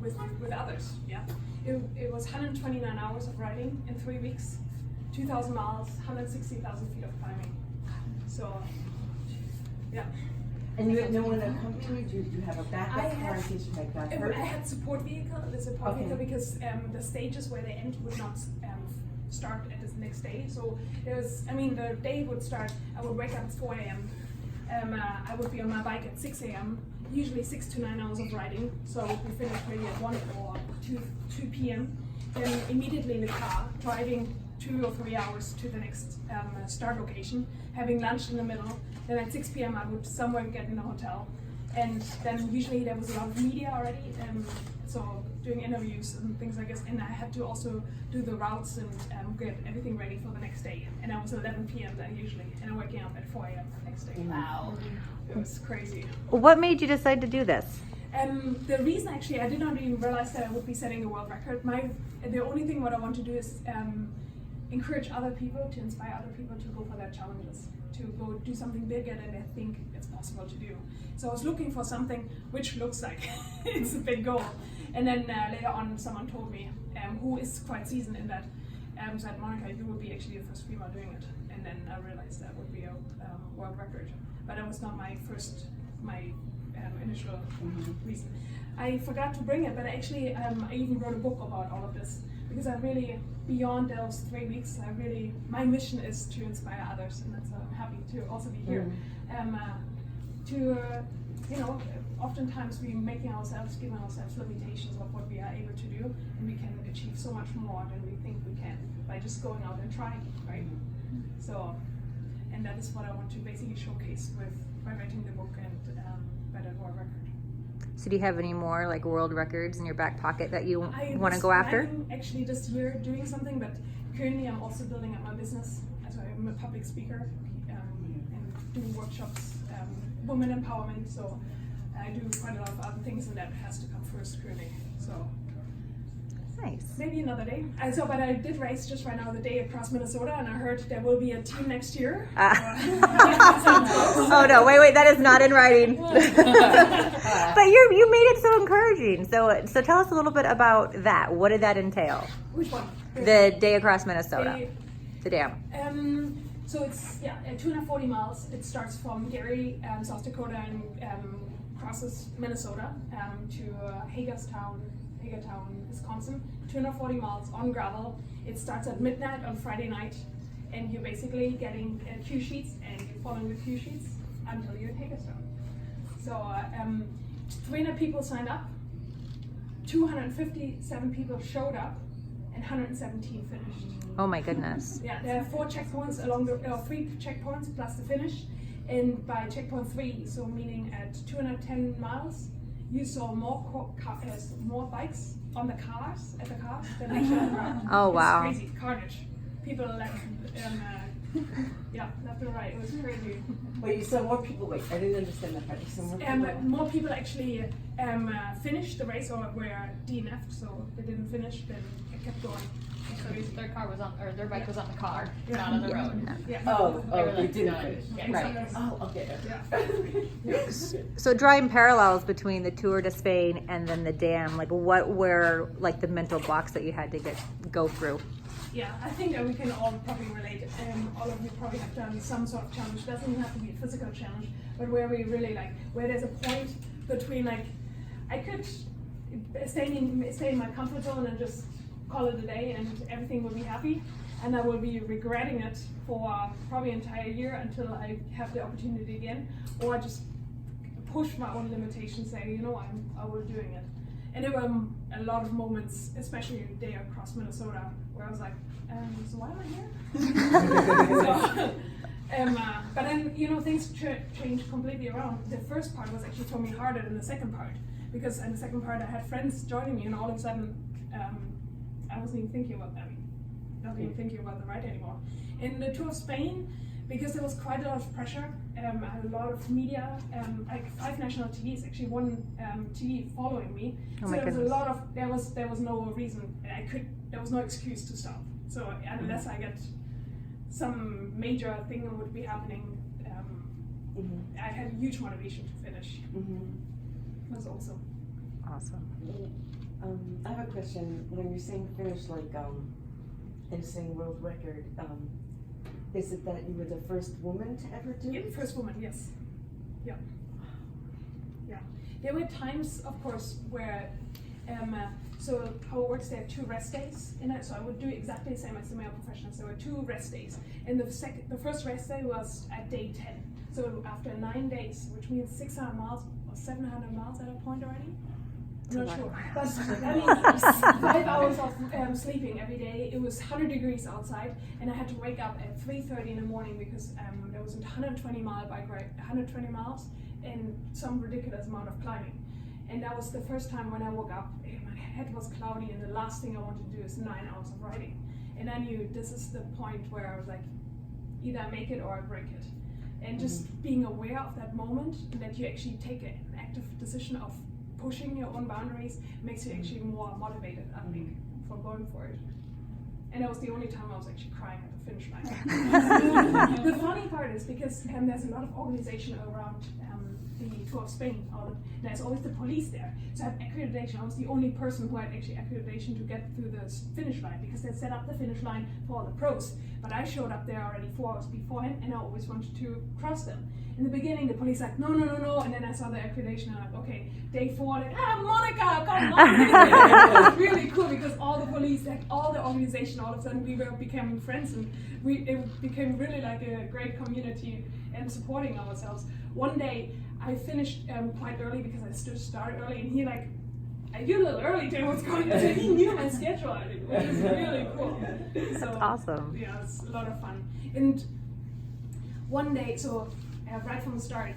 with others. Yeah, it was 129 hours of riding in 3 weeks, 2,000 miles, 160,000 feet of climbing. So, yeah. And you had no one accompanied you? You have a backup car in case you got hurt? I had support vehicle, because the stages where they end would not start at the next day. So the day would start, I would wake up at 4 a.m. I would be on my bike at 6 a.m., usually 6 to 9 hours of riding. So we finished maybe at 1 or 2 p.m. Then immediately in the car, driving 2 or 3 hours to the next start location, having lunch in the middle. Then at 6 p.m. I would somewhere get in a hotel. And then usually there was a lot of media already, so doing interviews and things like this. And I had to also do the routes and get everything ready for the next day. And I was 11 p.m. then usually, and I'm waking up at 4 a.m. the next day. Wow. It was crazy. What made you decide to do this? The reason actually, I did not even realize that I would be setting a world record. The only thing what I want to do is encourage other people, to inspire other people to go for their challenges, to go do something bigger than they think it's possible to do. So I was looking for something which looks like it's a big goal. And then later on someone told me, who is quite seasoned in that, said, Monika, you will be actually the first female doing it. And then I realized that would be a world record. But that was not my initial reason. I forgot to bring it, but actually I even wrote a book about all of this, because I really, beyond those 3 weeks, my mission is to inspire others, and that's I'm happy to also be here. Oftentimes we giving ourselves limitations of what we are able to do, and we can achieve so much more than we think we can by just going out and trying, right? So, and that is what I want to basically showcase by writing the book and by that world record. So do you have any more like world records in your back pocket that you want to go I after? was actually this year doing something, but currently I'm also building up my business. So I'm a public speaker and do workshops, women empowerment. So I do quite a lot of other things, and that has to come first, currently. So Nice. maybe another day. But I did race just right now the day across Minnesota, and I heard there will be a team next year. Oh no! Wait! That is not in writing. But you made it so encouraging. So tell us a little bit about that. What did that entail? Which one? The day across Minnesota, the dam. So it's 240 miles. It starts from Gary, South Dakota, and crosses Minnesota to Hagerstown, Wisconsin. 240 miles on gravel. It starts at midnight on Friday night, and you're basically getting cue sheets, and you're following the cue sheets until you're in Hagerstown. So 300 people signed up, 257 people showed up, and 117 finished. Oh my goodness. Yeah, there are 4 checkpoints 3 checkpoints plus the finish. And by checkpoint 3, so meaning at 210 miles, you saw more bikes on the cars than actually on the ground. Oh wow. It's crazy, carnage. People left left and right. It was crazy. Wait, you saw more people. Wait, I didn't understand that part. You saw more people. More people actually finished the race or were DNF'd, so they didn't finish. Then it kept going. Their car was on, or their bike was on the car, not on the road. Yeah. They didn't finish. Yeah. Right. Oh, okay. Yeah. So drawing parallels between the Tour de Spain and then the dam, like what were like the mental blocks that you had to go through? Yeah, I think that we can all probably relate. All of you probably have done some sort of challenge. It doesn't have to be a physical challenge, but where we really where there's a point between I could stay in my comfort zone and just call it a day and everything will be happy, and I will be regretting it for probably an entire year until I have the opportunity again, or just push my own limitations, say, I will doing it. And there were a lot of moments, especially the day across Minnesota, where I was like, so why am I here? But then, things changed completely around. The first part was actually for me harder than the second part, because in the second part I had friends joining me, and all of a sudden, I wasn't even thinking about them. Not even thinking about the ride anymore. In the Tour of Spain, because there was quite a lot of pressure, I had a lot of media, 5 national TVs, actually 1 TV following me. Oh so my there was goodness. a lot of, there was no reason, there was no excuse to stop. So unless I get some major thing that would be happening, I had a huge motivation to finish. It was awesome. Awesome. question. When you're saying finish, like, and saying world record, is it that you were the first woman to ever do Yeah, it? first woman, yes. Yeah. Yeah. There were times, of course, where, so how it works, there are 2 rest days in it, so I would do exactly the same as the male professionals. There were 2 rest days, and the first rest day was at day 10. So after 9 days, which means 600 miles or 700 miles at a point already. I'm not sure, but I mean, 5 hours of sleeping every day. It was 100 degrees outside, and I had to wake up at 3:30 in the morning because there was a 120-mile bike ride, 120 miles, and some ridiculous amount of climbing. And that was the first time when I woke up. My head was cloudy, and the last thing I wanted to do is 9 hours of riding. And I knew this is the point where I was like, either I make it or I break it. And just being aware of that moment, that you actually take an active decision of pushing your own boundaries, makes you actually more motivated, I think, for going for it. And that was the only time I was actually crying at the finish line. The funny part is because there's a lot of organization around the Tour of Spain. There's always the police there. So I have accreditation. I was the only person who had actually accreditation to get through the finish line because they set up the finish line for all the pros. But I showed up there already 4 hours beforehand, and I always wanted to cross them. In the beginning, the police like, no, and then I saw the accreditation, and I'm like, okay, day 4, like, Monika, come on. It was really cool because all the police, like all the organization, all of a sudden we became friends, and it became really like a great community and supporting ourselves. One day, I finished quite early because I started early, and he like, you're a little early to what's going on. So he knew my schedule, which is really cool. So, That's awesome. Yeah, it's a lot of fun. And one day, so right from the start,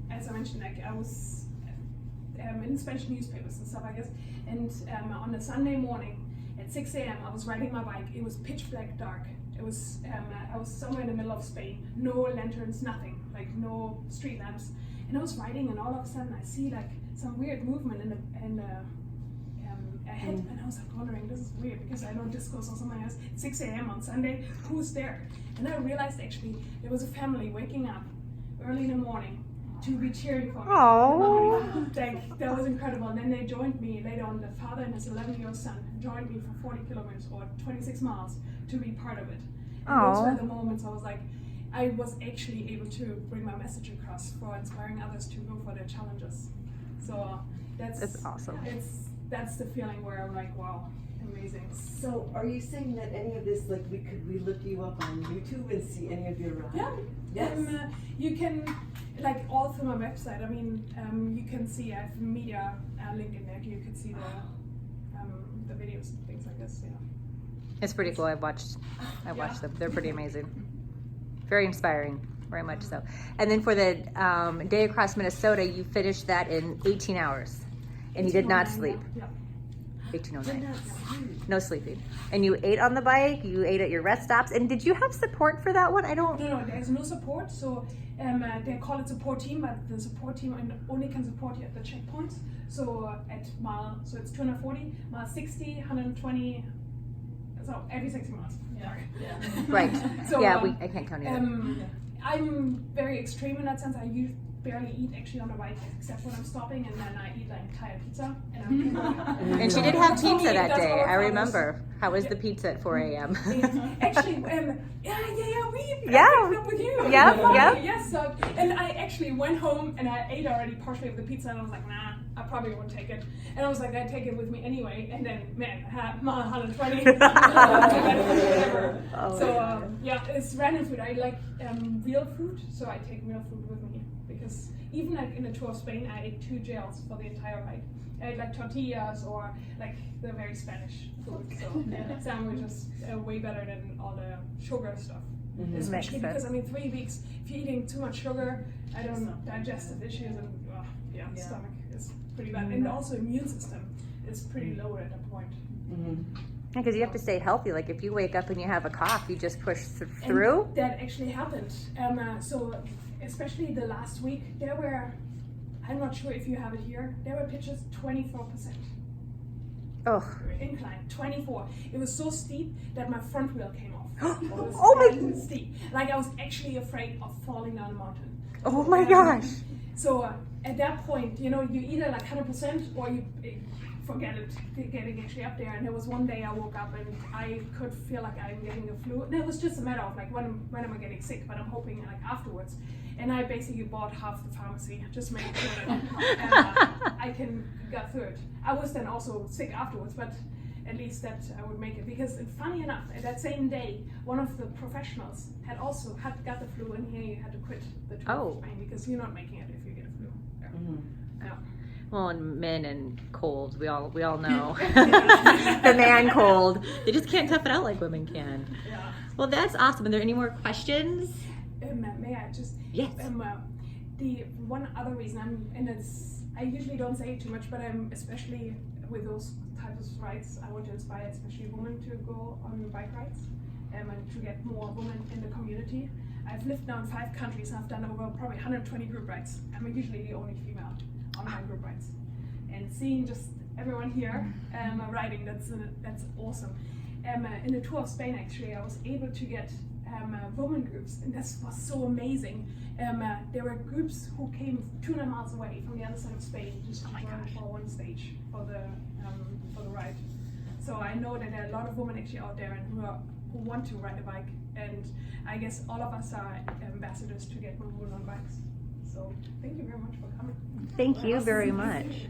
as I mentioned, like I was in Spanish newspapers and stuff, I guess. And on a Sunday morning at 6 a.m., I was riding my bike. It was pitch black dark. It was I was somewhere in the middle of Spain, no lanterns, nothing, like no street lamps. And I was riding, and all of a sudden I see like some weird movement ahead, and I was like wondering, this is weird because I don't discourse or something else. 6 a.m. on Sunday, who's there? And I realized actually there was a family waking up early in the morning to be cheering for me. Aww. Like, that was incredible. And then they joined me later on. The father and his 11-year-old son joined me for 40 kilometers or 26 miles to be part of it. And those Aww. were the moments I was like, I was actually able to bring my message across for inspiring others to go for their challenges. So That's awesome. That's the feeling where I'm like, wow, amazing. So, are you saying that any of this, like, could we look you up on YouTube and see any of your rides? Yeah. Yes. You can, like, all through my website. I mean, you can see I have a media link in there. You can see the videos and things like this. Yeah. It's pretty cool. I've watched them. They're pretty amazing. Very inspiring, very much so. And then for the day across Minnesota, you finished that in 18 hours, and you did not 1809, sleep. Yeah. 1809. No sleeping. And you ate on the bike. You ate at your rest stops. And did you have support for that one? I don't. No, there's no support. So they call it support team, but the support team only can support you at the checkpoints. So so it's 240, mile 60, 120. So every 60 miles. Yeah. Right. So, yeah, I can't count either. I'm very extreme in that sense. I barely eat actually on the bike except when I'm stopping, and then I eat like entire pizza. And she did have So pizza that that's day. all I it was. remember. How was the pizza at 4 a.m.? Actually, we Yeah. picked up with you. Yep. Yes, so, and I actually went home and I ate already partially of the pizza, and I was like, nah, I probably won't take it. And I was like, I'd take it with me anyway. And then, man, I had my 120. Whatever. Oh, So yeah, it's random food. I like real food, so I take real food with me because even like in the Tour of Spain, I ate 2 gels for the entire ride. I ate like tortillas or like the very Spanish food. So sandwiches are way better than all the sugar stuff. Especially Makes because sense. I mean 3 weeks, if you're eating too much sugar, I don't know, digestive issues and stomach is pretty bad. And also immune system is pretty low at that point. Because you have to stay healthy. Like if you wake up and you have a cough, you just push through. And that actually happened. So especially the last week, there were, I'm not sure if you have it here, there were pitches 24%. Oh. Incline, 24. It was so steep that my front wheel came off. It was Oh my- that steep. Like I was actually afraid of falling down a mountain. Oh my gosh. So at that point, you either like 100% or you forget it, getting actually up there. And there was one day I woke up and I could feel like I'm getting the flu. And it was just a matter of like, when am I getting sick? But I'm hoping like afterwards. And I basically bought half the pharmacy, just making sure that I can get through it. I was then also sick afterwards, but at least that I would make it. Because funny enough, that same day, one of the professionals had got the flu, and he had to quit the tour of Spain because you're not making it if you get a flu. Yeah. Mm-hmm. Yeah. Well, and men and colds, we all know the man cold. They just can't tough it out like women can. Yeah. Well, that's awesome. Are there any more questions? May I just? Yes. The one other reason I usually don't say it too much, but I'm especially with those types of rides, I want to inspire especially women to go on bike rides and to get more women in the community. I've lived now in 5 countries and I've done over probably 120 group rides. I'm usually the only female on my group rides. And seeing just everyone here riding, that's awesome. In the tour of Spain, actually, I was able to get women groups, and this was so amazing. There were groups who came 200 miles away from the other side of Spain just to join for one stage for the ride. So I know that there are a lot of women actually out there and who want to ride a bike, and I guess all of us are ambassadors to get more women on bikes. So thank you very much for coming. Thank you very much.